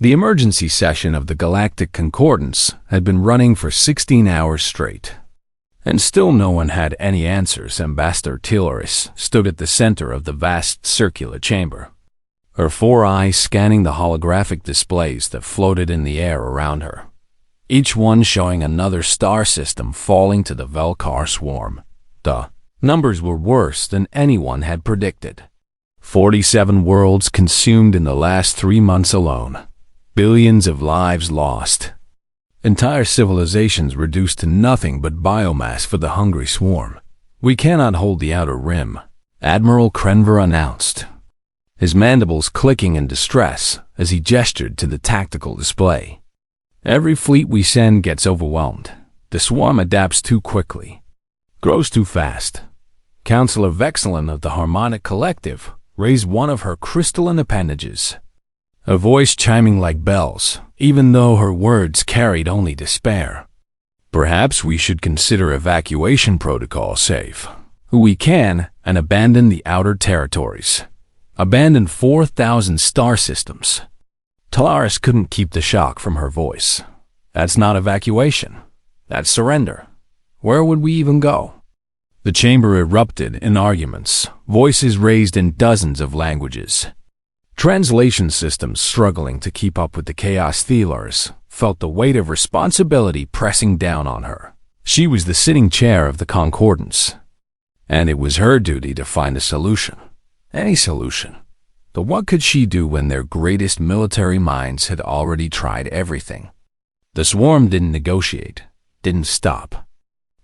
The emergency session of the Galactic Concordance had been running for 16 hours straight. And still no one had any answers. Ambassador Tiloris stood at the center of the vast circular chamber, her four eyes scanning the holographic displays that floated in the air around her, each one showing another star system falling to the Velkar swarm. The numbers were worse than anyone had predicted. 47 worlds consumed in the last 3 months alone. Billions of lives lost. Entire civilizations reduced to nothing but biomass for the hungry swarm. "We cannot hold the outer rim," Admiral Krenver announced, his mandibles clicking in distress as he gestured to the tactical display. "Every fleet we send gets overwhelmed. The swarm adapts too quickly, grows too fast." Counselor Vexilin of the Harmonic Collective raised one of her crystalline appendages, her voice chiming like bells, even though her words carried only despair. "Perhaps we should consider evacuation protocol safe. We can, and abandon the outer territories. Abandon 4,000 star systems." Talaris couldn't keep the shock from her voice. "That's not evacuation. That's surrender. Where would we even go?" The chamber erupted in arguments, voices raised in dozens of languages. Translation systems struggling to keep up with the chaos. Thalars felt the weight of responsibility pressing down on her. She was the sitting chair of the Concordance, and it was her duty to find a solution. Any solution. But what could she do when their greatest military minds had already tried everything? The swarm didn't negotiate, didn't stop,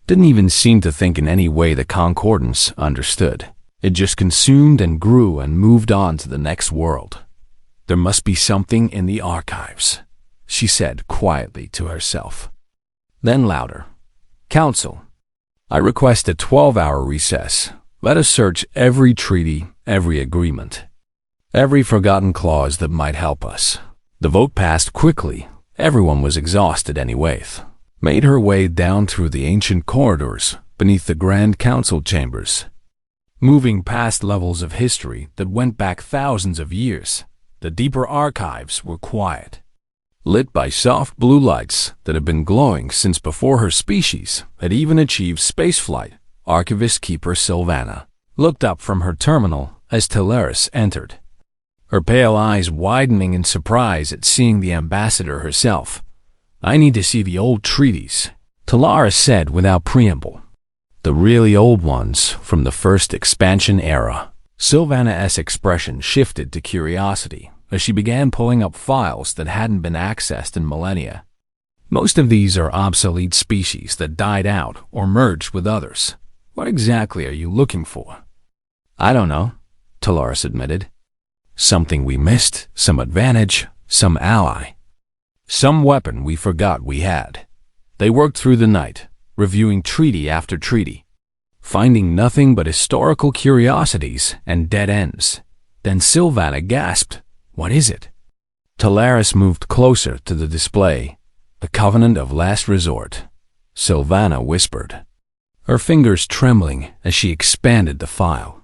didn't even seem to think in any way the Concordance understood. It just consumed and grew and moved on to the next world. "There must be something in the archives," she said quietly to herself. Then louder, "Council, I request a 12-hour recess. Let us search every treaty, every agreement, every forgotten clause that might help us." The vote passed quickly. Everyone was exhausted anyway. Made her way down through the ancient corridors beneath the Grand Council chambers, moving past levels of history that went back thousands of years. The deeper archives were quiet, lit by soft blue lights that had been glowing since before her species had even achieved spaceflight. Archivist Keeper Sylvana looked up from her terminal as Talaris entered, her pale eyes widening in surprise at seeing the ambassador herself. "I need to see the old treaties," Talaris said without preamble. "The really old ones from the first expansion era." Sylvana's expression shifted to curiosity as she began pulling up files that hadn't been accessed in millennia. "Most of these are obsolete species that died out or merged with others. What exactly are you looking for?" "I don't know," Talaris admitted. "Something we missed, some advantage, some ally, some weapon we forgot we had." They worked through the night, reviewing treaty after treaty, finding nothing but historical curiosities and dead ends. Then Sylvana gasped, "What is it?" Talaris moved closer to the display. "The Covenant of Last Resort," Sylvana whispered, her fingers trembling as she expanded the file.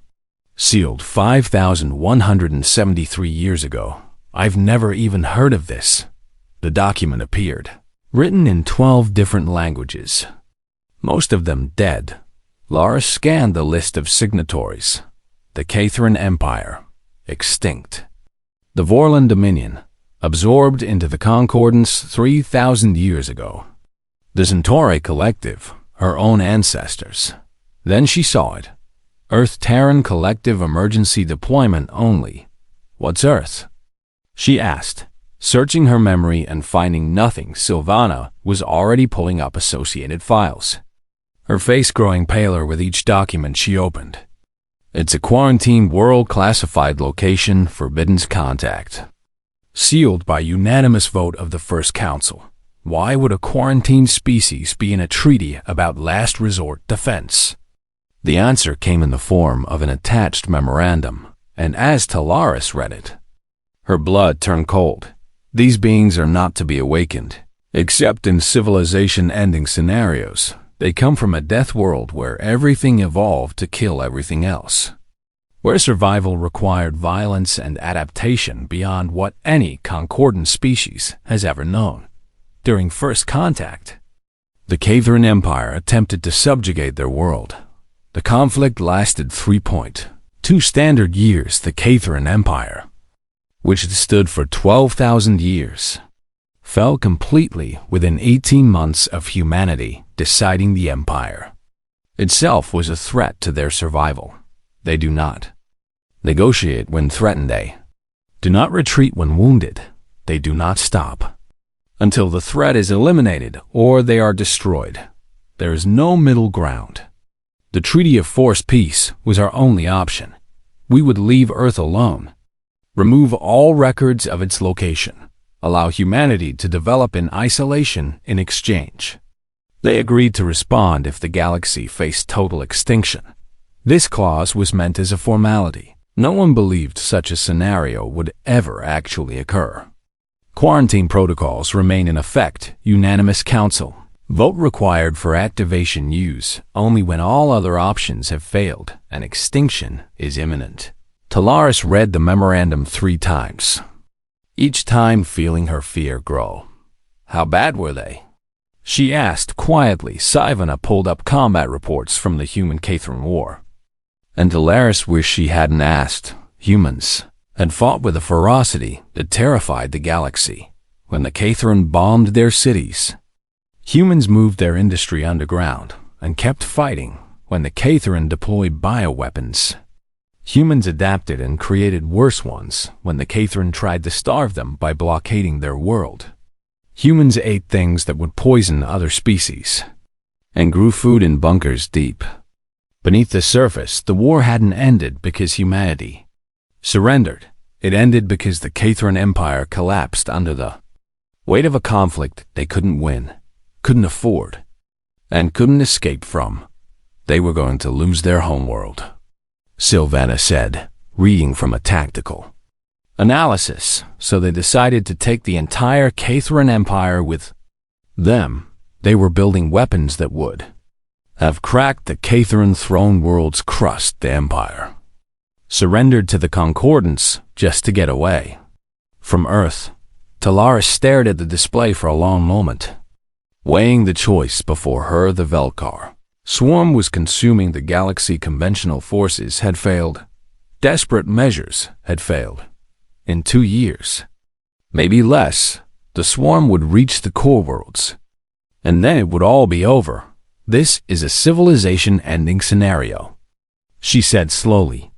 "Sealed 5,173 years ago. I've never even heard of this." The document appeared, written in 12 different languages, most of them dead. Lara scanned the list of signatories. The Cathrin Empire, extinct. The Vorlon Dominion, absorbed into the Concordance 3,000 years ago. The Centauri Collective, her own ancestors. Then she saw it. Earth-Terran Collective Emergency Deployment only. "What's Earth?" she asked, searching her memory and finding nothing. Sylvana was already pulling up associated files, her face growing paler with each document she opened. "It's a quarantined world classified location, forbidden contact. Sealed by unanimous vote of the First Council. Why would a quarantined species be in a treaty about last resort defense?" The answer came in the form of an attached memorandum, and as Talaris read it, her blood turned cold. "These beings are not to be awakened, except in civilization-ending scenarios. They come from a death world where everything evolved to kill everything else. where survival required violence and adaptation beyond what any concordant species has ever known. During first contact, the Cathrin Empire attempted to subjugate their world. The conflict lasted 3.2 standard years. The Cathrin Empire, which had stood for 12,000 years, fell completely within 18 months of humanity deciding the empire itself was a threat to their survival. They do not negotiate when threatened. They do not retreat when wounded. They do not stop until the threat is eliminated or they are destroyed. There is no middle ground. The Treaty of Forced Peace was our only option. We would leave Earth alone, remove all records of its location, allow humanity to develop in isolation in exchange. They agreed to respond if the galaxy faced total extinction. This clause was meant as a formality. No one believed such a scenario would ever actually occur. Quarantine protocols remain in effect. Unanimous council. Vote required for activation use only when all other options have failed and extinction is imminent. Talaris read the memorandum 3 times, each time feeling her fear grow. How bad were they? She asked quietly. Sivana pulled up combat reports from the human-Cathrin War, and Talaris wished she hadn't asked. Humans had fought with a ferocity that terrified the galaxy. When the Cathrin bombed their cities, humans moved their industry underground and kept fighting. When the Cathrin deployed bioweapons, humans adapted and created worse ones. When the Cathrin tried to starve them by blockading their world, humans ate things that would poison other species and grew food in bunkers deep beneath the surface. The war hadn't ended because humanity surrendered. It ended because the Cathrin Empire collapsed under the weight of a conflict they couldn't win, couldn't afford, and couldn't escape from. They were going to lose their homeworld, Sylvana said, reading from a tactical analysis. So they decided to take the entire Cathrin Empire with them. They were building weapons that would have cracked the Cathrin throne world's crust. The Empire surrendered to the Concordants just to get away from Earth. Talaris stared at the display for a long moment, weighing the choice before her. The Velkar swarm was consuming the galaxy. Conventional forces had failed. Desperate measures had failed. In 2 years, maybe less, the swarm would reach the core worlds, and then it would all be over. This is a civilization-ending scenario, she said slowly.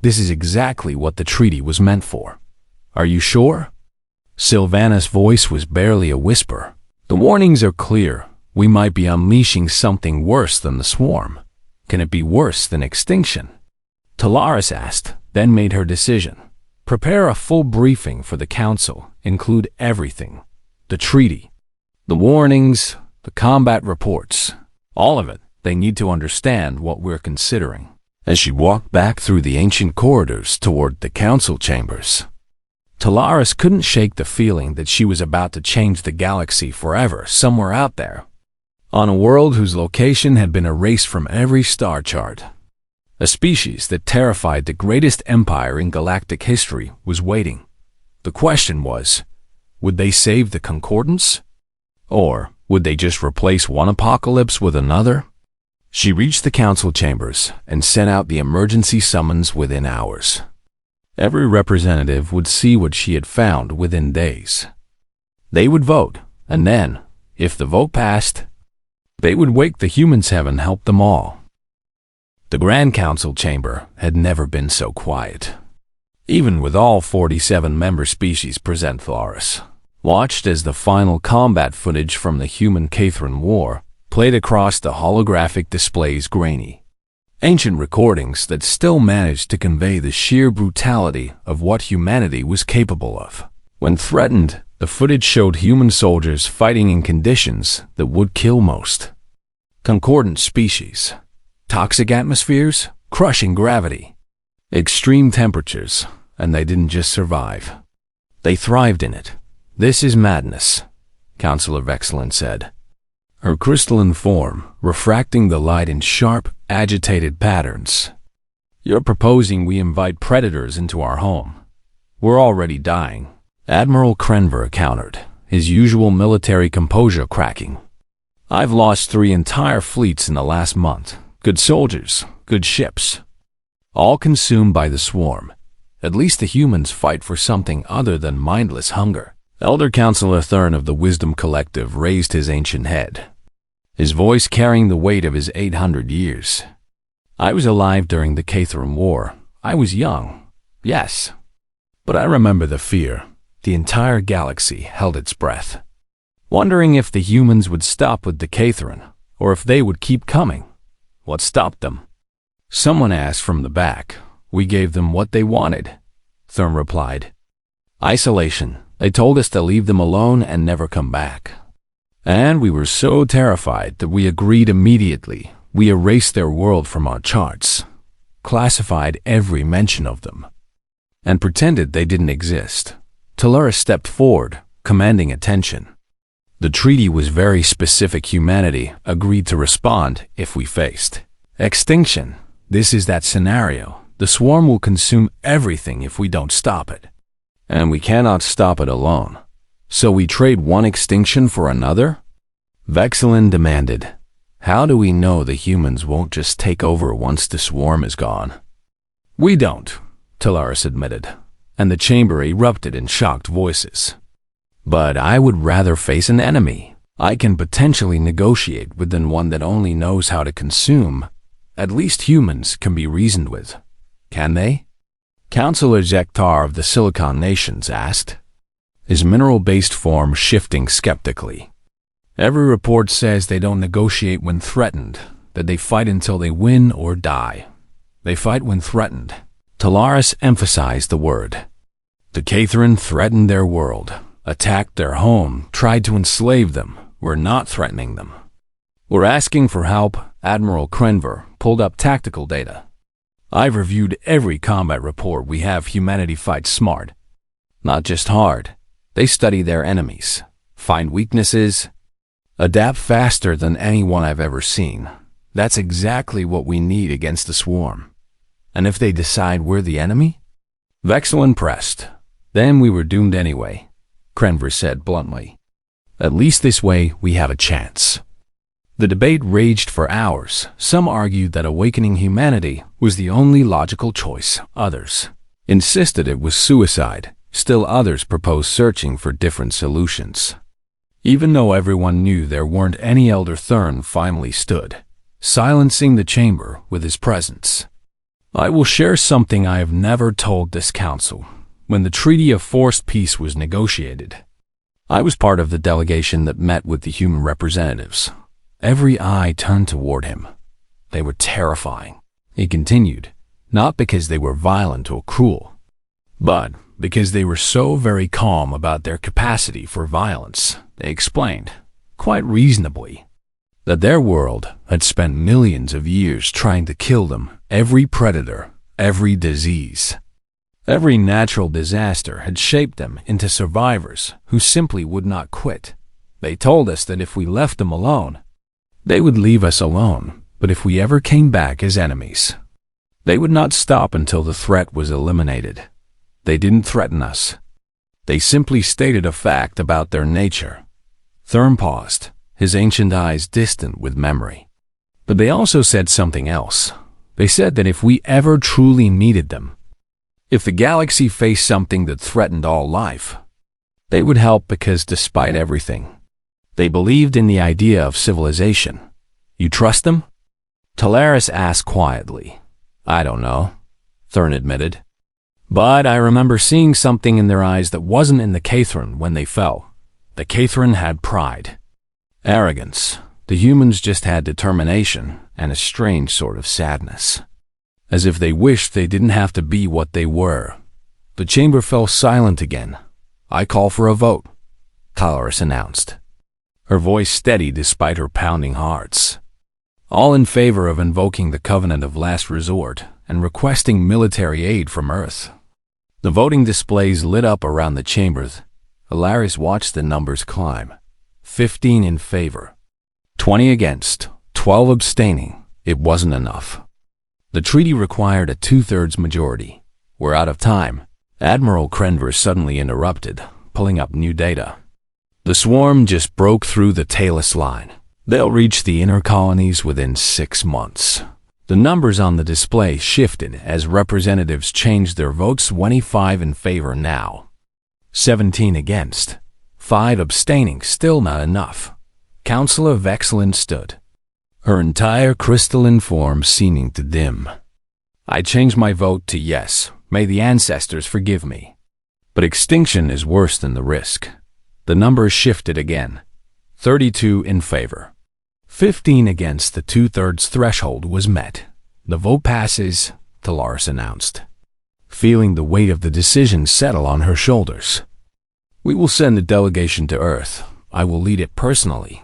This is exactly what the treaty was meant for. Are you sure? Sylvana's voice was barely a whisper. The warnings are clear. We might be unleashing something worse than the swarm. Can it be worse than extinction? Talaris asked, then made her decision. Prepare a full briefing for the council. Include everything. The treaty, the warnings, the combat reports. All of it. They need to understand what we're considering. As she walked back through the ancient corridors toward the council chambers, Talaris couldn't shake the feeling that she was about to change the galaxy forever. Somewhere out there, on a world whose location had been erased from every star chart, a species that terrified the greatest empire in galactic history was waiting. The question was, would they save the Concordants? Or would they just replace one apocalypse with another? She reached the council chambers and sent out the emergency summons within hours. Every representative would see what she had found within days. They would vote, and then, if the vote passed, they would wake the humans' heaven help them all. The Grand Council chamber had never been so quiet. Even with all 47 member species present, Talaris watched as the final combat footage from the human-Cathrin War played across the holographic display's grainy, ancient recordings that still managed to convey the sheer brutality of what humanity was capable of. When threatened, the footage showed human soldiers fighting in conditions that would kill most concordant species. Toxic atmospheres, crushing gravity, extreme temperatures, and they didn't just survive. They thrived in it. This is madness, Counselor Vexilin said, her crystalline form refracting the light in sharp, agitated patterns. You're proposing we invite predators into our home. We're already dying. Admiral Krenver countered, his usual military composure cracking. I've lost 3 entire fleets in the last month. Good soldiers, good ships. All consumed by the swarm. At least the humans fight for something other than mindless hunger. Elder Counselor Thurn of the Wisdom Collective raised his ancient head, his voice carrying the weight of his 800 years. I was alive during the HFY War. I was young, yes. But I remember the fear. The entire galaxy held its breath, wondering if the humans would stop with the HFY, or if they would keep coming. What stopped them? Someone asked from the back. We gave them what they wanted, Thurn replied. Isolation. They told us to leave them alone and never come back. And we were so terrified that we agreed immediately. We erased their world from our charts, classified every mention of them, and pretended they didn't exist. Talaris stepped forward, commanding attention. The treaty was very specific. Humanity agreed to respond if we faced extinction. This is that scenario. The swarm will consume everything if we don't stop it. And we cannot stop it alone. So we trade one extinction for another? Vexilin demanded. How do we know the humans won't just take over once the swarm is gone? We don't, Talaris admitted, and the chamber erupted in shocked voices. But I would rather face an enemy. I can potentially negotiate with one that only knows how to consume. At least humans can be reasoned with. Can they? Counselor Zektar of the Silicon Nations asked, his mineral-based form shifting skeptically. Every report says they don't negotiate when threatened, that they fight until they win or die. They fight when threatened. Talaris emphasized the word. The HFY threatened their world, attacked their home, tried to enslave them. We're not threatening them. We're asking for help. Admiral Krenver pulled up tactical data. I've reviewed every combat report we have. Humanity fights smart. Not just hard. They study their enemies, find weaknesses, adapt faster than anyone I've ever seen. That's exactly what we need against the swarm. And if they decide we're the enemy? Vexilin pressed. Then we were doomed anyway, Krenver said bluntly. At least this way we have a chance. The debate raged for hours. Some argued that awakening humanity was the only logical choice. Others insisted it was suicide. Still others proposed searching for different solutions. Even though everyone knew there weren't any, Elder Thurn finally stood, silencing the chamber with his presence. I will share something I have never told this council. When the Treaty of Forced Peace was negotiated, I was part of the delegation that met with the human representatives. Every eye turned toward him. They were terrifying. He continued, not because they were violent or cruel, but because they were so very calm about their capacity for violence. They explained, quite reasonably, that their world had spent millions of years trying to kill them. Every predator, every disease, every natural disaster had shaped them into survivors who simply would not quit. They told us that if we left them alone, they would leave us alone, but if we ever came back as enemies, they would not stop until the threat was eliminated. They didn't threaten us. They simply stated a fact about their nature. Thurn paused, his ancient eyes distant with memory. But they also said something else. They said that if we ever truly needed them, if the galaxy faced something that threatened all life, they would help because despite everything, they believed in the idea of civilization. You trust them? Talaris asked quietly. I don't know, Thurn admitted. But I remember seeing something in their eyes that wasn't in the HFY when they fell. The HFY had pride, arrogance. The humans just had determination and a strange sort of sadness, as if they wished they didn't have to be what they were. The chamber fell silent again. I call for a vote, Talaris announced, her voice steady despite her pounding hearts. All in favor of invoking the Covenant of Last Resort and requesting military aid from Earth. The voting displays lit up around the chamber. Alaris watched the numbers climb. 15 in favor, 20 against, 12 abstaining. It wasn't enough. The treaty required a 2/3 majority. We're out of time. Admiral Krenver suddenly interrupted, pulling up new data. The swarm just broke through the Talus line. They'll reach the inner colonies within 6 months. The numbers on the display shifted as representatives changed their votes, 25 in favor now, 17 against, 5 abstaining. Still not enough. Councillor Vexlin stood, her entire crystalline form seeming to dim. I changed my vote to yes. May the ancestors forgive me. But extinction is worse than the risk. The numbers shifted again. 32 in favor, 15 against. The 2/3 threshold was met. The vote passes, Talaris announced, feeling the weight of the decision settle on her shoulders. We will send a delegation to Earth. I will lead it personally.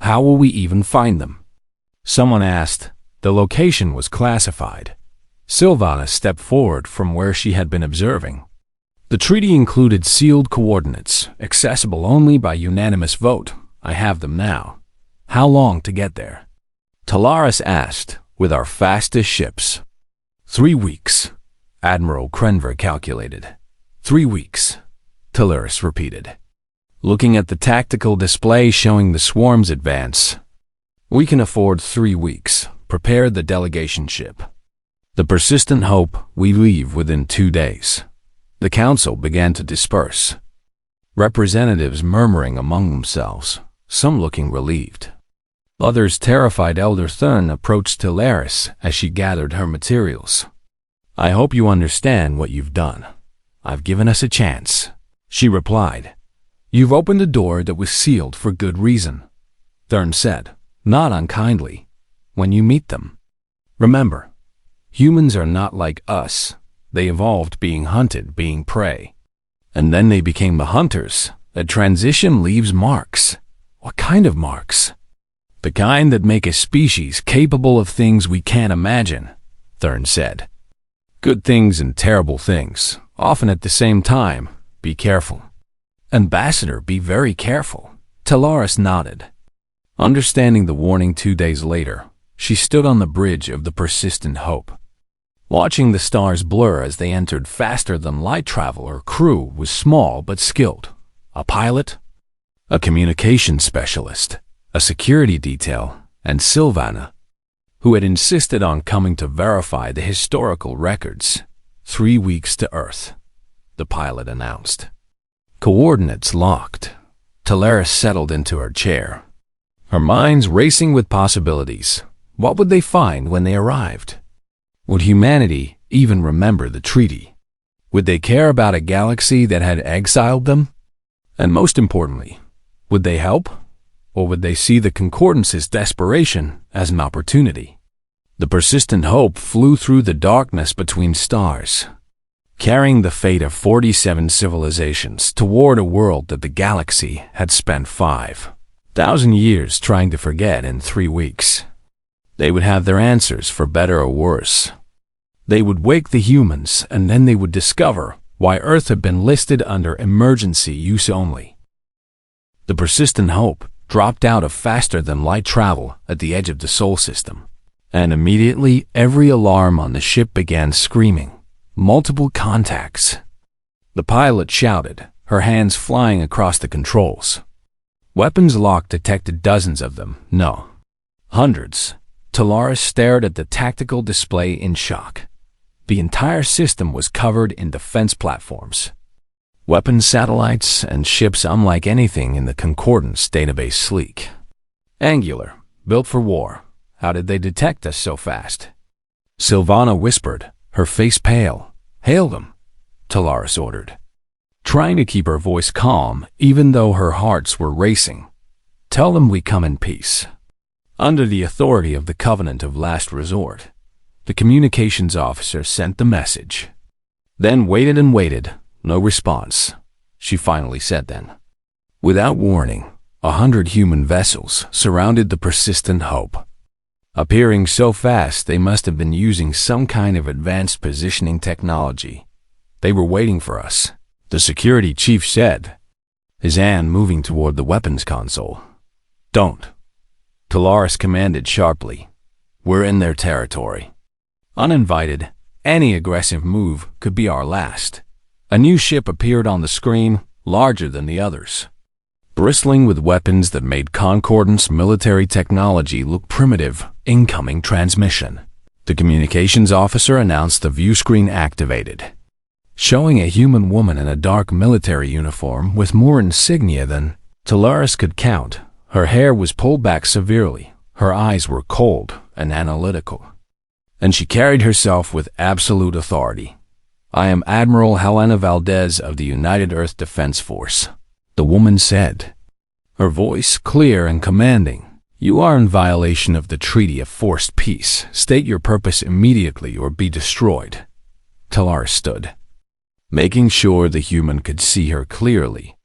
How will we even find them? Someone asked. The location was classified. Sylvana stepped forward from where she had been observing. The treaty included sealed coordinates, accessible only by unanimous vote. I have them now. How long to get there? Talaris asked. With our fastest ships. 3 weeks, Admiral Krenver calculated. 3 weeks, Talaris repeated, looking at the tactical display showing the swarm's advance. We can afford 3 weeks. Prepare the delegation ship. The persistent hope we leave within 2 days. The council began to disperse. Representatives murmuring among themselves, some looking relieved. Others terrified. Elder Thurn approached Talaris as she gathered her materials. I hope you understand what you've done. I've given us a chance, she replied. You've opened a door that was sealed for good reason, Thurn said, not unkindly. When you meet them, remember, humans are not like us. They evolved being hunted, being prey. And then they became the hunters. That transition leaves marks. What kind of marks? The kind that make a species capable of things we can't imagine, Thurn said. Good things and terrible things, often at the same time. Be careful. Ambassador, be very careful. Talaris nodded. Understanding the warning 2 days later, she stood on the bridge of the persistent hope. Watching the stars blur as they entered faster than light travel, her crew was small but skilled. A pilot, a communication specialist, a security detail, and Sylvana, who had insisted on coming to verify the historical records. 3 weeks to Earth, the pilot announced. Coordinates locked. Talaris settled into her chair, her mind's racing with possibilities. What would they find when they arrived? Would humanity even remember the treaty? Would they care about a galaxy that had exiled them? And most importantly, would they help? Or would they see the Concordance's desperation as an opportunity? The persistent hope flew through the darkness between stars, carrying the fate of 47 civilizations toward a world that the galaxy had spent 5,000 years trying to forget. In 3 weeks, they would have their answers, for better or worse. They would wake the humans, and then they would discover why Earth had been listed under emergency use only. The persistent hope dropped out of faster-than-light travel at the edge of the Sol system, and immediately every alarm on the ship began screaming. Multiple contacts. The pilot shouted, her hands flying across the controls. Weapons lock detected dozens of them. No, hundreds. Talaris stared at the tactical display in shock. The entire system was covered in defense platforms, weapons satellites, and ships unlike anything in the Concordance database. Sleek, angular, built for war. How did they detect us so fast? Sylvana whispered, her face pale. Hail them, Talaris ordered, trying to keep her voice calm even though her hearts were racing. Tell them we come in peace, under the authority of the Covenant of Last Resort. The communications officer sent the message, then waited and waited. No response. She finally said then. Without warning, 100 human vessels surrounded the persistent hope. Appearing so fast, they must have been using some kind of advanced positioning technology. They were waiting for us, the security chief said, his hand moving toward the weapons console. Don't, Talaris commanded sharply. We're in their territory. Uninvited, any aggressive move could be our last. A new ship appeared on the screen, larger than the others, bristling with weapons that made Concordance military technology look primitive. Incoming transmission. The communications officer announced the view screen activated, showing a human woman in a dark military uniform with more insignia than Talaris could count. Her hair was pulled back severely, her eyes were cold and analytical, and she carried herself with absolute authority. "I am Admiral Helena Valdez of the United Earth Defense Force," the woman said, her voice clear and commanding. "You are in violation of the Treaty of Forced Peace. State your purpose immediately or be destroyed." Talaris stood, making sure the human could see her clearly.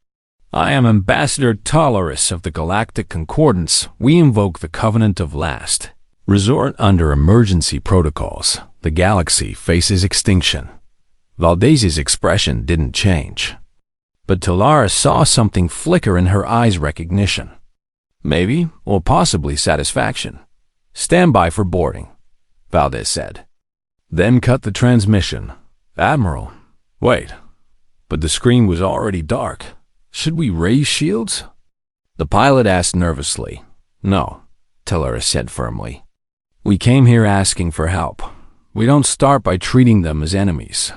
"I am Ambassador Talaris of the Galactic Concordance. We invoke the Covenant of Last Resort under emergency protocols. The galaxy faces extinction." Valdez's expression didn't change, but Talaris saw something flicker in her eyes: recognition. Maybe, or possibly satisfaction. "Stand by for boarding," Valdez said. Then cut the transmission. "Admiral, wait." But the screen was already dark. "Should we raise shields?" The pilot asked nervously. "No," Talaris said firmly. "We came here asking for help. We don't start by treating them as enemies."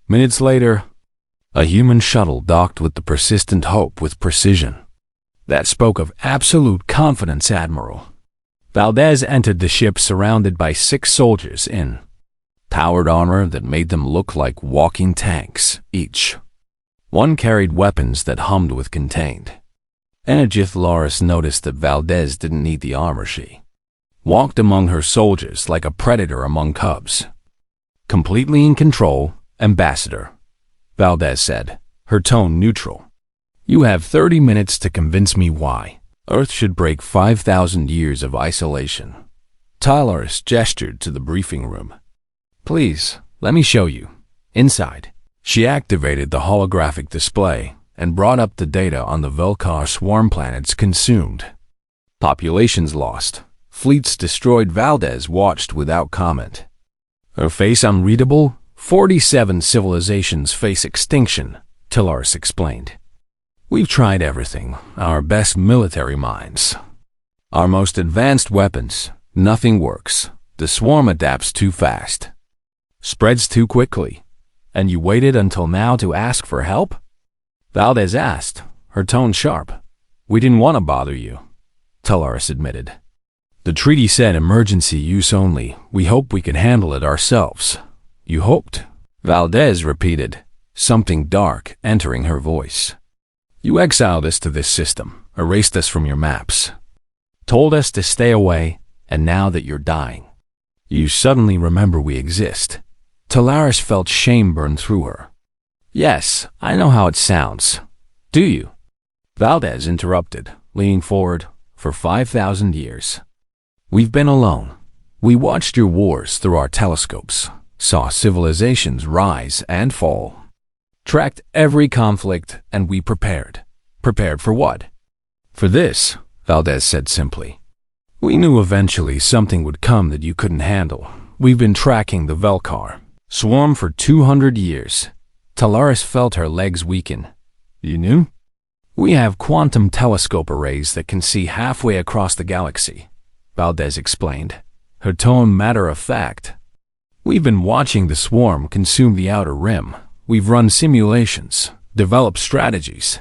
Minutes later, a human shuttle docked with the persistent hope with precision. That spoke of absolute confidence, Admiral. Valdez entered the ship surrounded by 6 soldiers in powered armor that made them look like walking tanks each. One carried weapons that hummed with contained energy. Talaris noticed that Valdez didn't need the armor. She walked among her soldiers like a predator among cubs. "Completely in control, Ambassador," Valdez said, her tone neutral. "You have 30 minutes to convince me why Earth should break 5,000 years of isolation." Talaris gestured to the briefing room. "Please, let me show you. Inside." She activated the holographic display and brought up the data on the Velkar swarm planets consumed. Populations lost. Fleets destroyed. Valdez watched without comment, her face unreadable. 47 civilizations face extinction, Talaris explained. "We've tried everything, our best military minds, our most advanced weapons. Nothing works. The swarm adapts too fast, spreads too quickly. And you waited until now to ask for help?" Valdez asked, her tone sharp. "We didn't want to bother you," Talaris admitted. "The treaty said emergency use only. We hoped we could handle it ourselves." "You hoped?" Valdez repeated, something dark entering her voice. "You exiled us to this system, erased us from your maps, told us to stay away, and now that you're dying, you suddenly remember we exist." Talaris felt shame burn through her. "Yes, I know how it sounds. Do you?" Valdez interrupted, leaning forward. "For 5,000 years, we've been alone. We watched your wars through our telescopes, saw civilizations rise and fall, tracked every conflict, and we prepared. Prepared for what?" "For this," Valdez said simply. "We knew eventually something would come that you couldn't handle. We've been tracking the Velkar swarm for 200 years. Talaris felt her legs weaken. "You knew?" "We have quantum telescope arrays that can see halfway across the galaxy," Valdez explained, her tone matter-of-fact. "We've been watching the swarm consume the outer rim. We've run simulations, developed strategies,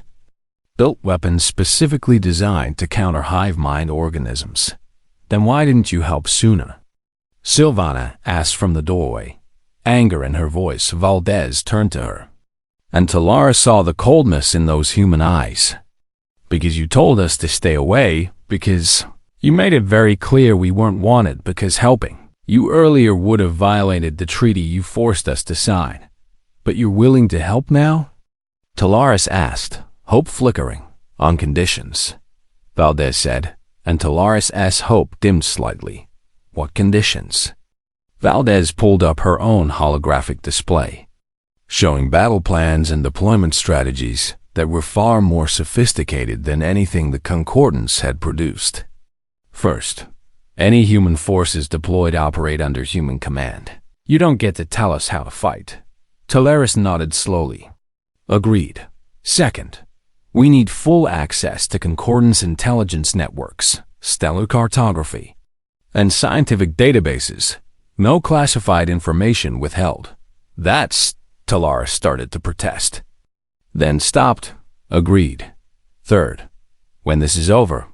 built weapons specifically designed to counter hive mind organisms." "Then why didn't you help sooner?" Silvana asked from the doorway, anger in her voice. Valdez turned to her, and Talaris saw the coldness in those human eyes. "Because you told us to stay away, because you made it very clear we weren't wanted, because helping you earlier would have violated the treaty you forced us to sign. But you're willing to help now?" Talaris asked, hope flickering. "On conditions," Valdez said, and Talaris' hope dimmed slightly. "What conditions?" Valdez pulled up her own holographic display, showing battle plans and deployment strategies that were far more sophisticated than anything the Concordance had produced. "First, any human forces deployed operate under human command. You don't get to tell us how to fight. Talaris nodded slowly. Agreed. Second, we need full access to Concordance intelligence networks, stellar cartography, and scientific databases. No classified information withheld. That's, Talaris started to protest. Then stopped. Agreed. Third, when this is over,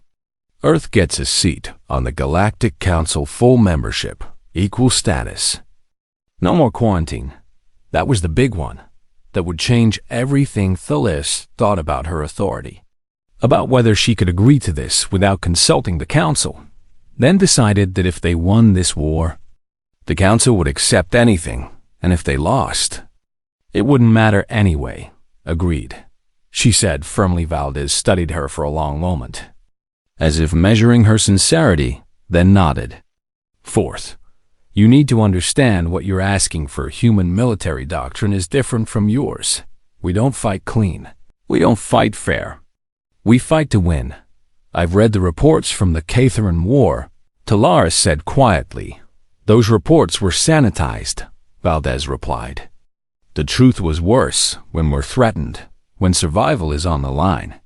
Earth gets a seat on the Galactic Council, full membership, equal status. No more quarantine. That was the big one. That would change everything. Thalis thought about her authority, about whether she could agree to this without consulting the Council, then decided that if they won this war, the Council would accept anything, and if they lost, it wouldn't matter anyway. Agreed, she said firmly. Valdez studied her for a long moment, as if measuring her sincerity, then nodded. Fourth, you need to understand what you're asking for. Human military doctrine is different from yours. We don't fight clean. We don't fight fair. We fight to win. I've read the reports from the Catharan War, Talaris said quietly. Those reports were sanitized, Valdez replied. The truth was worse when we're threatened, when survival is on the line.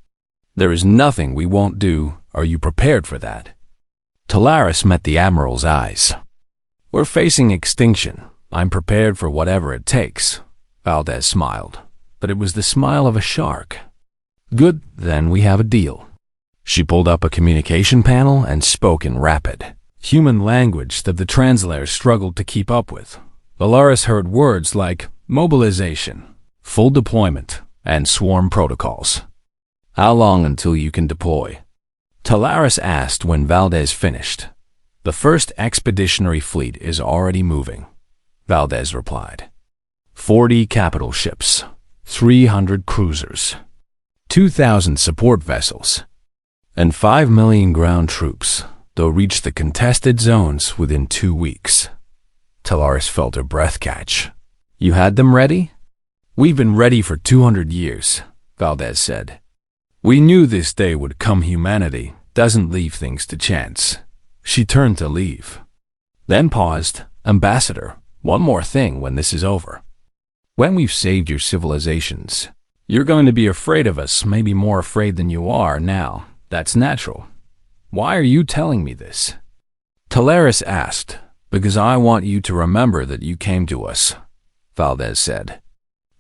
There is nothing we won't do. Are you prepared for that? Talaris met the Admiral's eyes. We're facing extinction. I'm prepared for whatever it takes. Valdez smiled, but it was the smile of a shark. Good, then we have a deal. She pulled up a communication panel and spoke in rapid human language that the translators struggled to keep up with. Valaris heard words like mobilization, full deployment, and swarm protocols. How long until you can deploy? Talaris asked when Valdez finished. The first expeditionary fleet is already moving, Valdez replied. 40 capital ships, 300 cruisers, 2,000 support vessels, and 5 million ground troops. They'll reach the contested zones within 2 weeks. Talaris felt her breath catch. You had them ready? We've been ready for 200 years, Valdez said. We knew this day would come. Humanity doesn't leave things to chance. She turned to leave, then paused. Ambassador, one more thing when this is over. When we've saved your civilizations, you're going to be afraid of us, maybe more afraid than you are now. That's natural. Why are you telling me this? Talaris asked. Because I want you to remember that you came to us, Valdez said.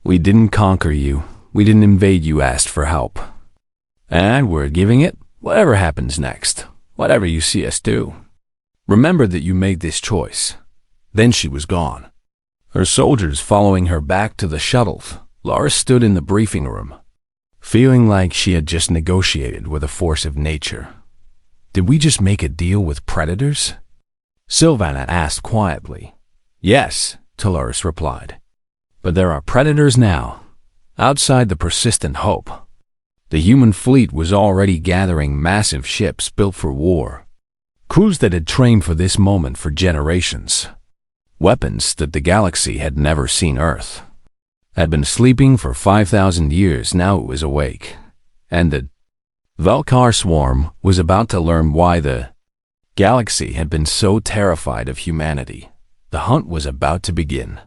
We didn't conquer you. We didn't invade you. Asked for help. And we're giving it. Whatever happens next, whatever you see us do, remember that you made this choice. Then she was gone, her soldiers following her back to the shuttle. Laura stood in the briefing room, feeling like she had just negotiated with a force of nature. Did we just make a deal with predators? Sylvana asked quietly. Yes, Talaris replied. But there are predators now, outside the persistent hope. The human fleet was already gathering massive ships built for war, crews that had trained for this moment for generations, weapons that the galaxy had never seen. Earth had been sleeping for 5,000 years, now it was awake, and the Valkar swarm was about to learn why the galaxy had been so terrified of humanity. The hunt was about to begin.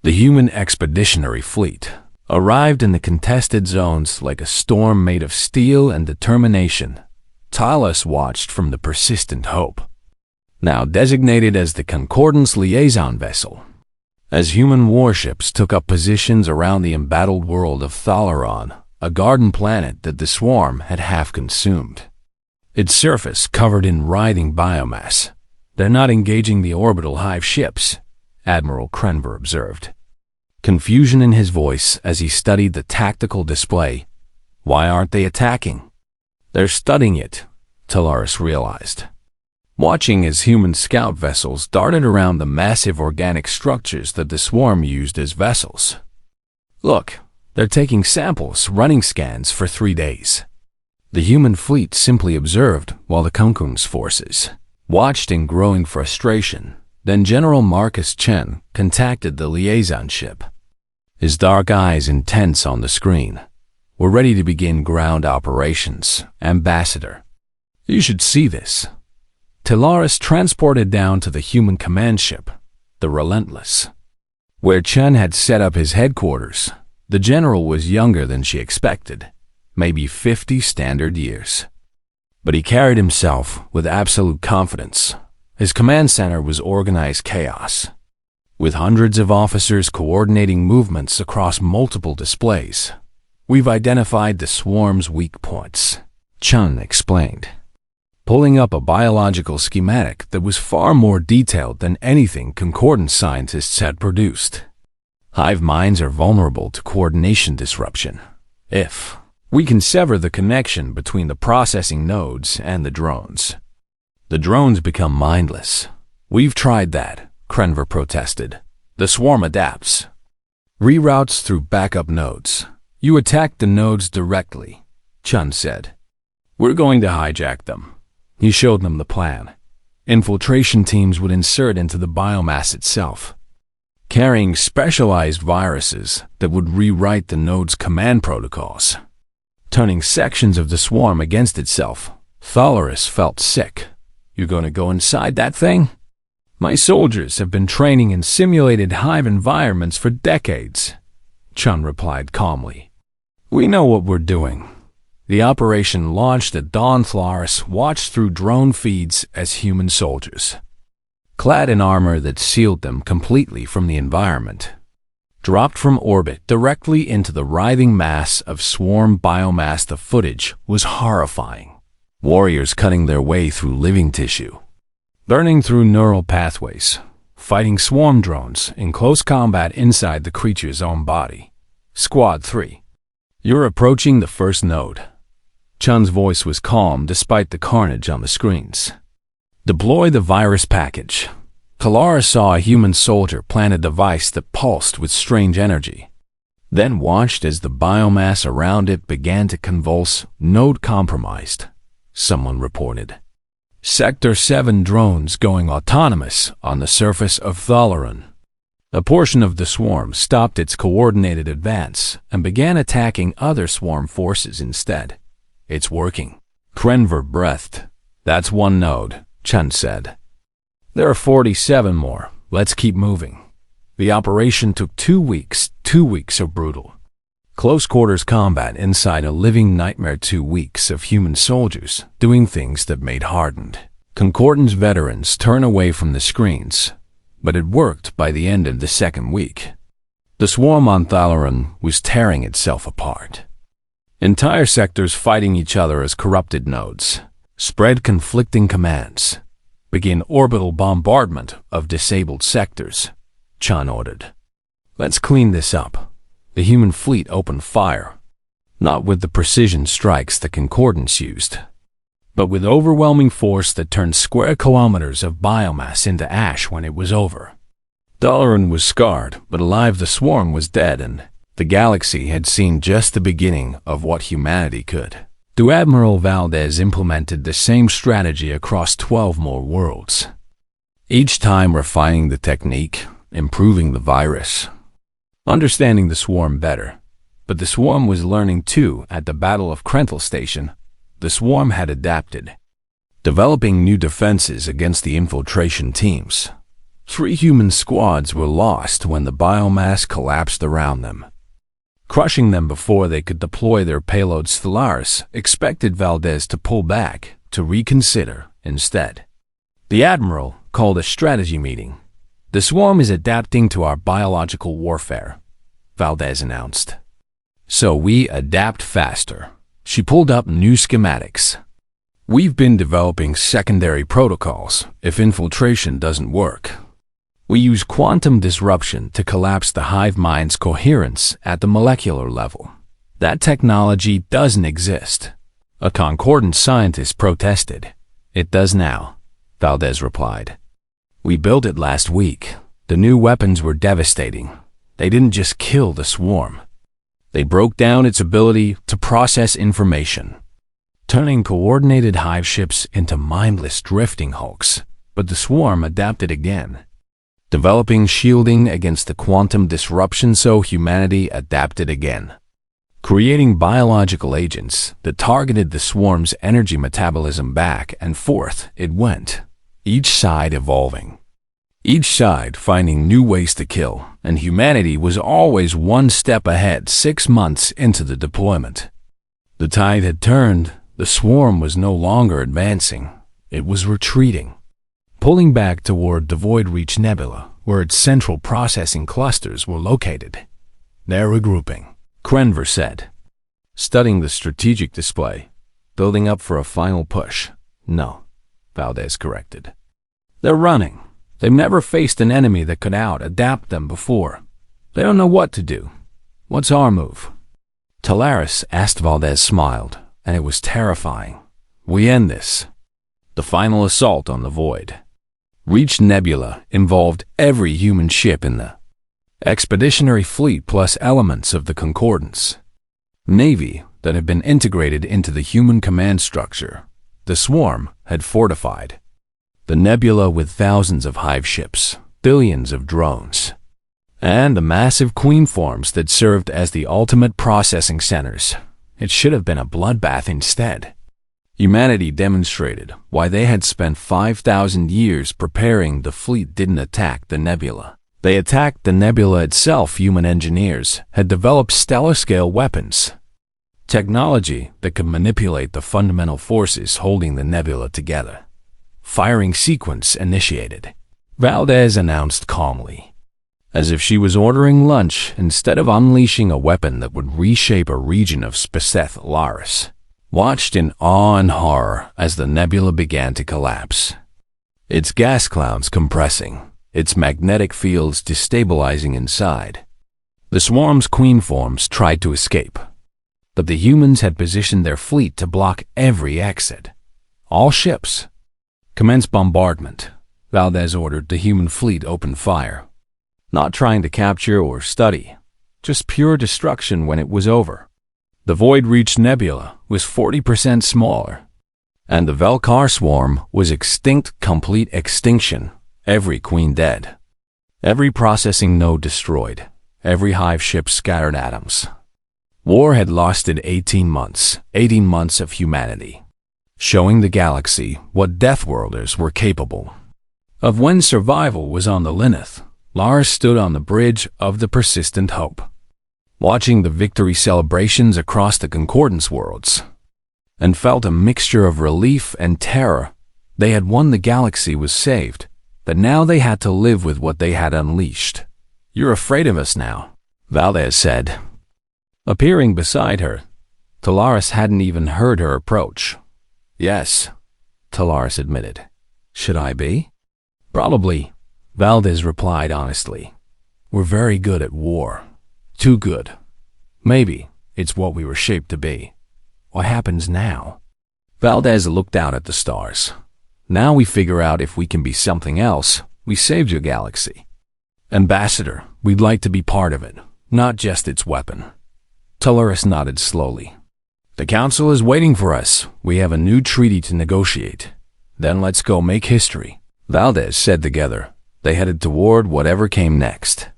The human expeditionary fleet arrived in the contested zones like a storm made of steel and determination. Talos watched from the persistent hope, now designated as the Concordance liaison vessel, as human warships took up positions around the embattled world of Thalaron, a garden planet that the swarm had half consumed. Its surface covered in writhing biomass. They're not engaging the orbital hive ships, Admiral Krenver observed, confusion in his voice as he studied the tactical display. Why aren't they attacking? They're studying it, Talaris realized, watching as human scout vessels darted around the massive organic structures that the swarm used as vessels. Look, they're taking samples, running scans for 3 days. The human fleet simply observed while the Concordance forces watched in growing frustration. Then General Marcus Chen contacted the liaison ship, his dark eyes intense on the screen. We're ready to begin ground operations, Ambassador. You should see this. Talaris transported down to the human command ship. the Relentless. Where Chen had set up his headquarters, the general was younger than she expected, maybe 50 standard years. But he carried himself with absolute confidence. His command center was organized chaos, with hundreds of officers coordinating movements across multiple displays. "We've identified the swarm's weak points," Chen explained, pulling up a biological schematic that was far more detailed than anything concordance scientists had produced. "Hive minds are vulnerable to coordination disruption. If we can sever the connection between the processing nodes and the drones, the drones become mindless." "We've tried that," Krenver protested. "The swarm adapts. Reroutes through backup nodes. You attack the nodes directly," Chen said. "We're going to hijack them." He showed them the plan. Infiltration teams would insert into the biomass itself, carrying specialized viruses that would rewrite the node's command protocols, turning sections of the swarm against itself. Thalaris felt sick. "You're going to go inside that thing?" "My soldiers have been training in simulated hive environments for decades," Chen replied calmly. "We know what we're doing." The operation launched at dawn. Thalaris watched through drone feeds as human soldiers, clad in armor that sealed them completely from the environment, dropped from orbit directly into the writhing mass of swarm biomass. The footage was horrifying. Warriors cutting their way through living tissue, burning through neural pathways, fighting swarm drones in close combat inside the creature's own body. "Squad 3, you're approaching the first node." Chen's voice was calm despite the carnage on the screens. "Deploy the virus package." Kalara saw a human soldier plant a device that pulsed with strange energy, then watched as the biomass around it began to convulse. "Node compromised," someone reported. "Sector 7 drones going autonomous on the surface of Thalaran." A portion of the swarm stopped its coordinated advance and began attacking other swarm forces instead. "It's working." Krenver breathed. "That's one node," Chen said. "There are 47 more. Let's keep moving." The operation took 2 weeks. 2 weeks of brutal, close quarters combat inside a living nightmare. 2 weeks of human soldiers doing things that made hardened Concordance veterans turn away from the screens, but it worked by the end of the second week. The swarm on Thalaran was tearing itself apart. Entire sectors fighting each other as corrupted nodes, spread conflicting commands. "Begin orbital bombardment of disabled sectors," Chan ordered. "Let's clean this up." The human fleet opened fire, not with the precision strikes the Concordance used, but with overwhelming force that turned square kilometers of biomass into ash when it was over. Thalaran was scarred, but alive. The swarm was dead, and the galaxy had seen just the beginning of what humanity could do. Admiral Valdez implemented the same strategy across 12 more worlds, each time refining the technique, improving the virus, understanding the swarm better. But the swarm was learning too. At the Battle of Krental Station, the swarm had adapted, developing new defenses against the infiltration teams. 3 human squads were lost when the biomass collapsed around them, crushing them before they could deploy their payloads. Thalaris expected Valdez to pull back, to reconsider instead. The Admiral called a strategy meeting. "The swarm is adapting to our biological warfare," Valdez announced. "So we adapt faster." She pulled up new schematics. "We've been developing secondary protocols if infiltration doesn't work. We use quantum disruption to collapse the hive mind's coherence at the molecular level. That technology doesn't exist." A Concordance scientist protested. "It does now," Valdez replied. "We built it last week." The new weapons were devastating. They didn't just kill the swarm. They broke down its ability to process information, turning coordinated hive ships into mindless drifting hulks. But the swarm adapted again, developing shielding against the quantum disruption. So humanity adapted again, creating biological agents that targeted the swarm's energy metabolism. Back and forth it went, each side evolving, each side finding new ways to kill, and humanity was always one step ahead 6 months into the deployment. The tide had turned. The swarm was no longer advancing. It was retreating, pulling back toward the Void Reach Nebula, where its central processing clusters were located. "They're regrouping," Krenver said, studying the strategic display, building up for a final push. "No," Valdez corrected. "They're running. They've never faced an enemy that could out-adapt them before. They don't know what to do. What's our move?" Talaris asked. Valdez smiled, and it was terrifying. "We end this. The final assault on the Void Reach Nebula involved every human ship in the expeditionary fleet plus elements of the Concordance Navy that had been integrated into the human command structure. The swarm had fortified the nebula with thousands of hive ships, billions of drones, and the massive queen forms that served as the ultimate processing centers. It should have been a bloodbath instead. Humanity demonstrated why they had spent 5,000 years preparing. The fleet didn't attack the nebula. They attacked the nebula itself. Human engineers had developed stellar-scale weapons, technology that could manipulate the fundamental forces holding the nebula together. "Firing sequence initiated," Valdez announced calmly, as if she was ordering lunch instead of unleashing a weapon that would reshape a region of Spaceth Laris. Watched in awe and horror as the nebula began to collapse, its gas clouds compressing, its magnetic fields destabilizing inside. The swarm's queen forms tried to escape, but the humans had positioned their fleet to block every exit. "All ships, commence bombardment," Valdez ordered. The human fleet opened fire, not trying to capture or study, just pure destruction. When it was over, the Void Reach Nebula was 40% smaller, and the Velkar swarm was extinct. Complete extinction. Every queen dead, every processing node destroyed, every hive ship scattered atoms. War had lasted 18 months of humanity, showing the galaxy what Deathworlders were capable of. When survival was on the limit, Lars stood on the bridge of the Persistent Hope, watching the victory celebrations across the Concordance worlds, and felt a mixture of relief and terror. They had won. The galaxy was saved, but now they had to live with what they had unleashed. "You're afraid of us now," Valdez said, appearing beside her. Talaris hadn't even heard her approach. "Yes," Talaris admitted. "Should I be?" "Probably," Valdez replied honestly. "We're very good at war. Too good. Maybe it's what we were shaped to be. What happens now?" Valdez looked out at the stars. "Now we figure out if we can be something else. We saved your galaxy. Ambassador, we'd like to be part of it, not just its weapon." Talaris nodded slowly. "The Council is waiting for us. We have a new treaty to negotiate. Then let's go make history," Valdez said. Together, they headed toward whatever came next.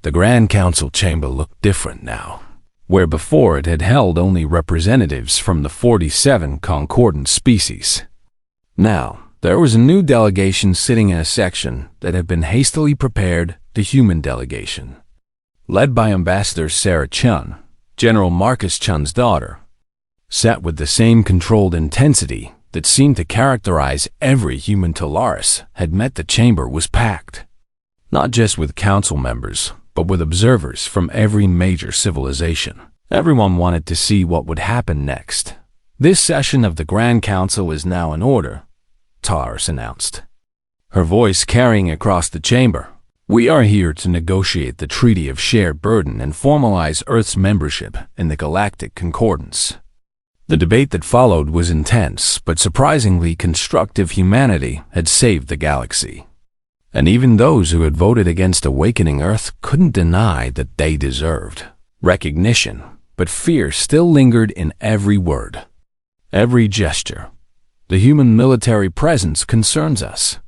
The Grand Council chamber looked different now. Where before it had held only representatives from the 47 concordant species, now there was a new delegation sitting in a section that had been hastily prepared. The human delegation, led by Ambassador Sarah Chun, General Marcus Chun's daughter, sat with the same controlled intensity that seemed to characterize every human Talaris had met. The chamber was packed, not just with council members, but with observers from every major civilization. Everyone wanted to see what would happen next. "This session of the Grand Council is now in order," Talaris announced, her voice carrying across the chamber. "We are here to negotiate the Treaty of Shared Burden and formalize Earth's membership in the Galactic Concordance." The debate that followed was intense, but surprisingly constructive. Humanity had saved the galaxy, and even those who had voted against awakening Earth couldn't deny that they deserved recognition. But fear still lingered in every word, every gesture. "The human military presence concerns us,"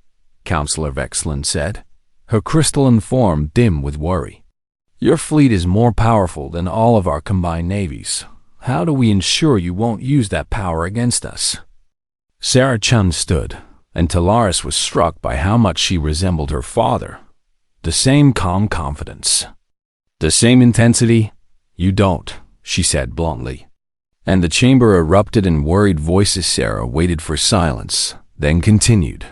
Counselor Vexland said, her crystalline form dim with worry. "Your fleet is more powerful than all of our combined navies. How do we ensure you won't use that power against us?" Sarah Chun stood, and Talaris was struck by how much she resembled her father. The same calm confidence. The same intensity. "You don't," she said bluntly. And the chamber erupted in worried voices. Sarah waited for silence, then continued.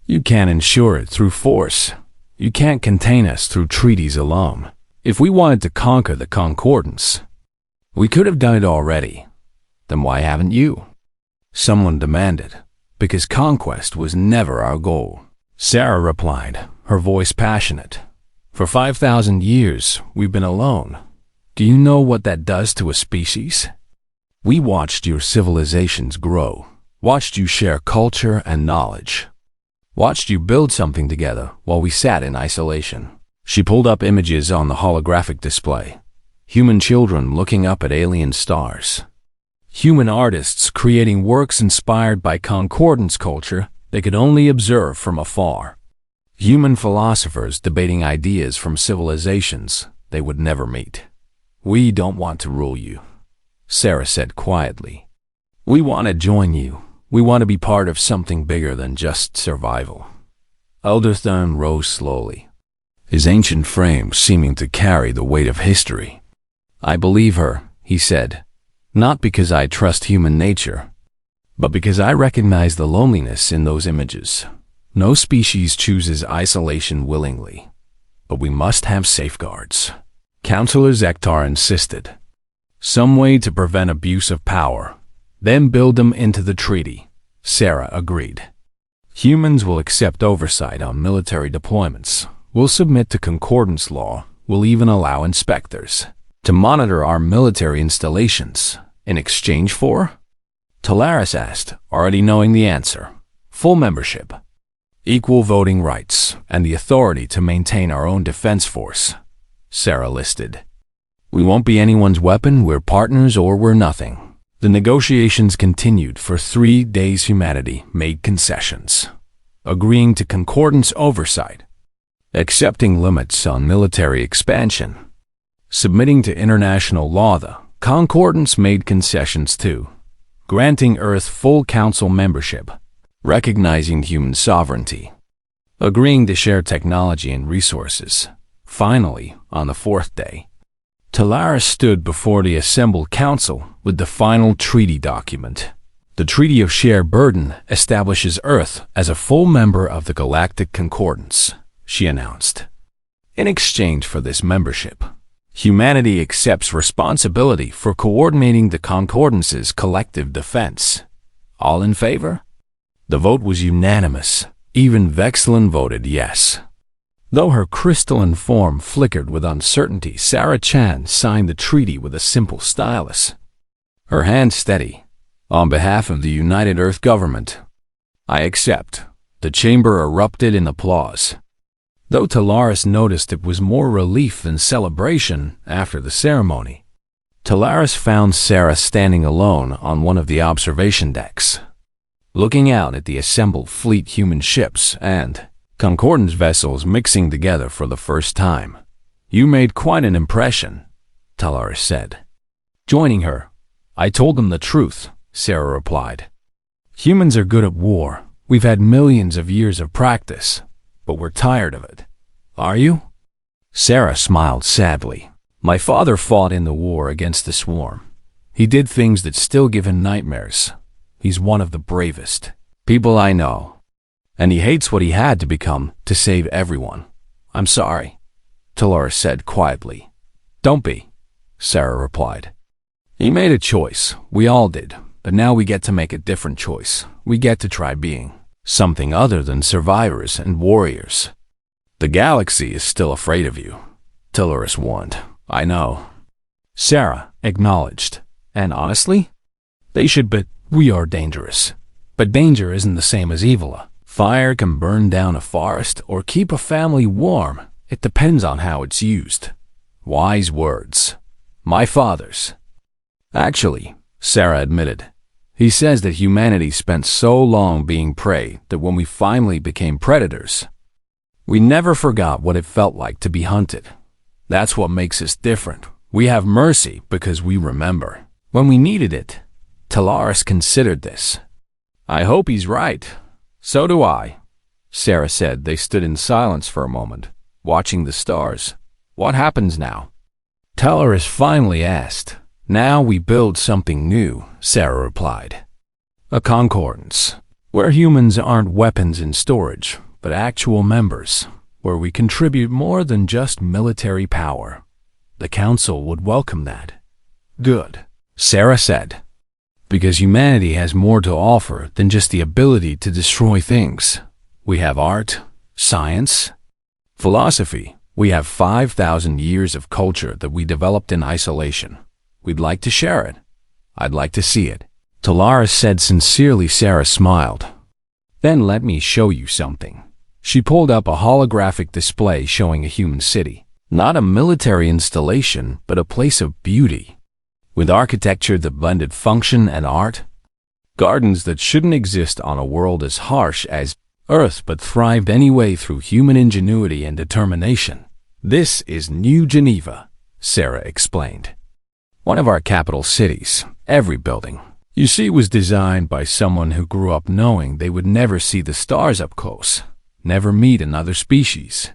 "You can't ensure it through force. You can't contain us through treaties alone. If we wanted to conquer the Concordance, we could have done it already. Then why haven't you?" Someone demanded. "Because conquest was never our goal," Sarah replied, her voice passionate. "For 5,000 years, we've been alone. Do you know what that does to a species? We watched your civilizations grow, watched you share culture and knowledge, watched you build something together while we sat in isolation." She pulled up images on the holographic display. Human children looking up at alien stars. Human artists creating works inspired by Concordance culture they could only observe from afar. Human philosophers debating ideas from civilizations they would never meet. "We don't want to rule you," Sarah said quietly. "We want to join you. We want to be part of something bigger than just survival." Elderthorn rose slowly, his ancient frame seeming to carry the weight of history. "I believe her," he said, "not because I trust human nature, but because I recognize the loneliness in those images. No species chooses isolation willingly, but we must have safeguards." Counselor Zektar insisted. "Some way to prevent abuse of power, then build them into the treaty," Sarah agreed. "Humans will accept oversight on military deployments. We'll submit to Concordance law. We'll even allow inspectors to monitor our military installations. In exchange for?" Talaris asked, already knowing the answer. "Full membership, equal voting rights, and the authority to maintain our own defense force," Sarah listed. "We won't be anyone's weapon. We're partners or we're nothing." The negotiations continued for 3 days. Humanity made concessions, agreeing to Concordance oversight, accepting limits on military expansion, submitting to international law. The Concordance made concessions too, granting Earth full council membership, recognizing human sovereignty, agreeing to share technology and resources. Finally, on the 4th day, Talaris stood before the assembled council with the final treaty document. The Treaty of Shared Burden establishes Earth as a full member of the Galactic Concordance, she announced. In exchange for this membership, humanity accepts responsibility for coordinating the Concordance's collective defense. All in favor? The vote was unanimous. Even Vexlin voted yes. Though her crystalline form flickered with uncertainty, Sarah Chan signed the treaty with a simple stylus, her hand steady. "On behalf of the United Earth Government, I accept." The chamber erupted in applause. Though Talaris noticed it was more relief than celebration after the ceremony, Talaris found Sarah standing alone on one of the observation decks, looking out at the assembled fleet human ships and Concordance vessels mixing together for the first time. "You made quite an impression," Talaris said. Joining her, "I told them the truth," Sarah replied. "Humans are good at war. We've had millions of years of practice, but we're tired of it. Are you?" Sarah smiled sadly. "My father fought in the war against the swarm. He did things that still give him nightmares. He's one of the bravest people I know. And he hates what he had to become to save everyone." "I'm sorry," Talaris said quietly. "Don't be," Sarah replied. "He made a choice. We all did. But now we get to make a different choice. We get to try being something other than survivors and warriors." "The galaxy is still afraid of you," Talaris warned. "I know," Sarah acknowledged. "And honestly, they should, but we are dangerous. But danger isn't the same as evil. Fire can burn down a forest or keep a family warm. It depends on how it's used." Wise words. My father's. Actually, Sarah admitted. He says that humanity spent so long being prey that when we finally became predators, we never forgot what it felt like to be hunted. That's what makes us different. We have mercy because we remember. When we needed it, Talaris considered this. "I hope he's right," So do I, Sarah said. They stood in silence for a moment, watching the stars. What happens now? Talaris finally asked. Now we build something new, Sarah replied. A concordance, where humans aren't weapons in storage, but actual members, where we contribute more than just military power. The Council would welcome that. Good, Sarah said. Because humanity has more to offer than just the ability to destroy things. We have art, science, philosophy. We have 5,000 years of culture that we developed in isolation. We'd like to share it. I'd like to see it. Talaris said sincerely. Sarah smiled. Then let me show you something. She pulled up a holographic display showing a human city. Not a military installation, but a place of beauty. With architecture that blended function and art. Gardens that shouldn't exist on a world as harsh as Earth but thrived anyway through human ingenuity and determination. This is New Geneva, Sarah explained. One of our capital cities. Every building, you see, was designed by someone who grew up knowing they would never see the stars up close, never meet another species,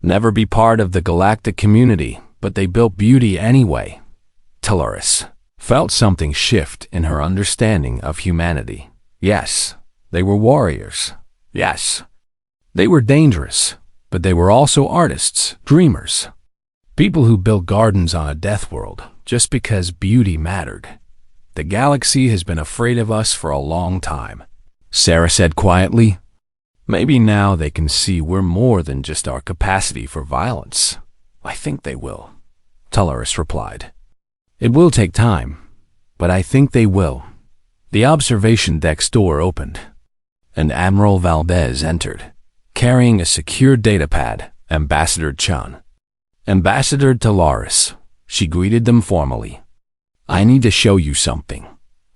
never be part of the galactic community, but they built beauty anyway. Talaris felt something shift in her understanding of humanity. Yes, they were warriors. Yes, they were dangerous, but they were also artists, dreamers. People who built gardens on a death world just because beauty mattered. The galaxy has been afraid of us for a long time, Sarah said quietly. Maybe now they can see we're more than just our capacity for violence. I think they will, Talaris replied. It will take time, but I think they will. The observation deck's door opened, and Admiral Valdez entered, carrying a secure datapad. Ambassador Chun. Ambassador Talaris. She greeted them formally. I need to show you something.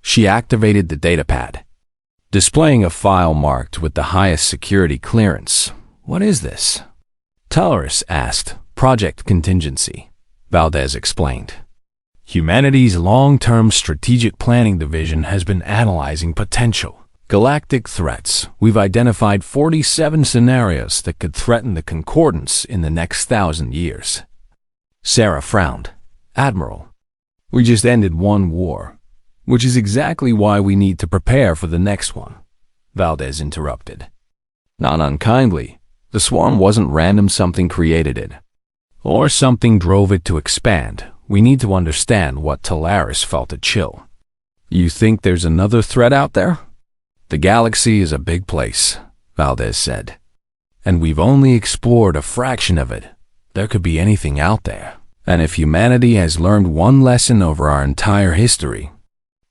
She activated the datapad, displaying a file marked with the highest security clearance. What is this? Talaris asked. Project Contingency, Valdez explained. Humanity's long-term strategic planning division has been analyzing potential galactic threats. We've identified 47 scenarios that could threaten the Concordance in the next 1,000 years. Sarah frowned. Admiral, we just ended one war, which is exactly why we need to prepare for the next one, Valdez interrupted. Not unkindly, the swarm wasn't random. Something created it, or something drove it to expand. We need to understand what. Talaris felt a chill. You think there's another threat out there? The galaxy is a big place, Valdez said, and we've only explored a fraction of it. There could be anything out there. And if humanity has learned one lesson over our entire history,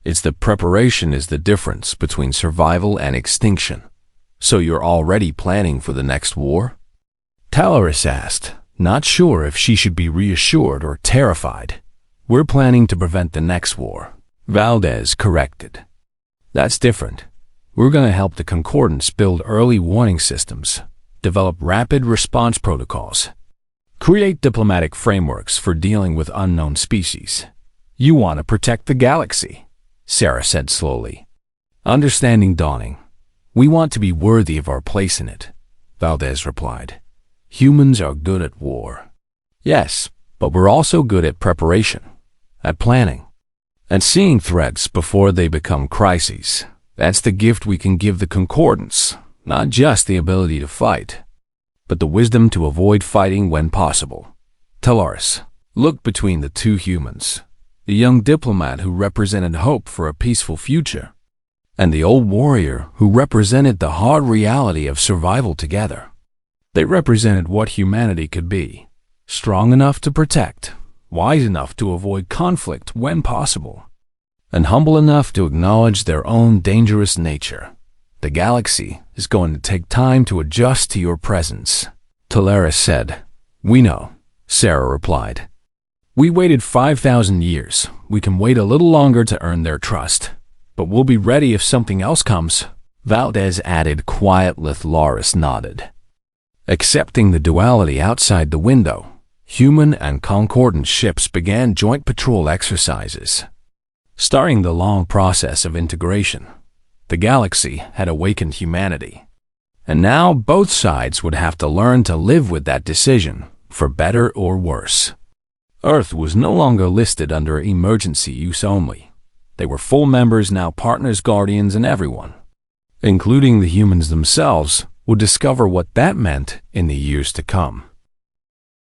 it's that preparation is the difference between survival and extinction. So you're already planning for the next war? Talaris asked, not sure if she should be reassured or terrified. We're planning to prevent the next war, Valdez corrected. That's different. We're going to help the Concordance build early warning systems, develop rapid response protocols, create diplomatic frameworks for dealing with unknown species. You want to protect the galaxy, Sarah said slowly. Understanding dawning. We want to be worthy of our place in it, Valdez replied. Humans are good at war. Yes, but we're also good at preparation, at planning, and seeing threats before they become crises. That's the gift we can give the Concordance, not just the ability to fight, but the wisdom to avoid fighting when possible. Talaris looked between the two humans, the young diplomat who represented hope for a peaceful future, and the old warrior who represented the hard reality of survival together. They represented what humanity could be, strong enough to protect, wise enough to avoid conflict when possible, and humble enough to acknowledge their own dangerous nature. The galaxy is going to take time to adjust to your presence, Talaris said. We know, Sarah replied. We waited 5,000 years. We can wait a little longer to earn their trust, but we'll be ready if something else comes, Valdez added. Quiet. Laris nodded. Accepting the duality outside the window, human and concordant ships began joint patrol exercises. Starting the long process of integration, the galaxy had awakened humanity. And now both sides would have to learn to live with that decision, for better or worse. Earth was no longer listed under emergency use only. They were full members now, partners, guardians, and everyone, including the humans themselves, would discover what that meant in the years to come.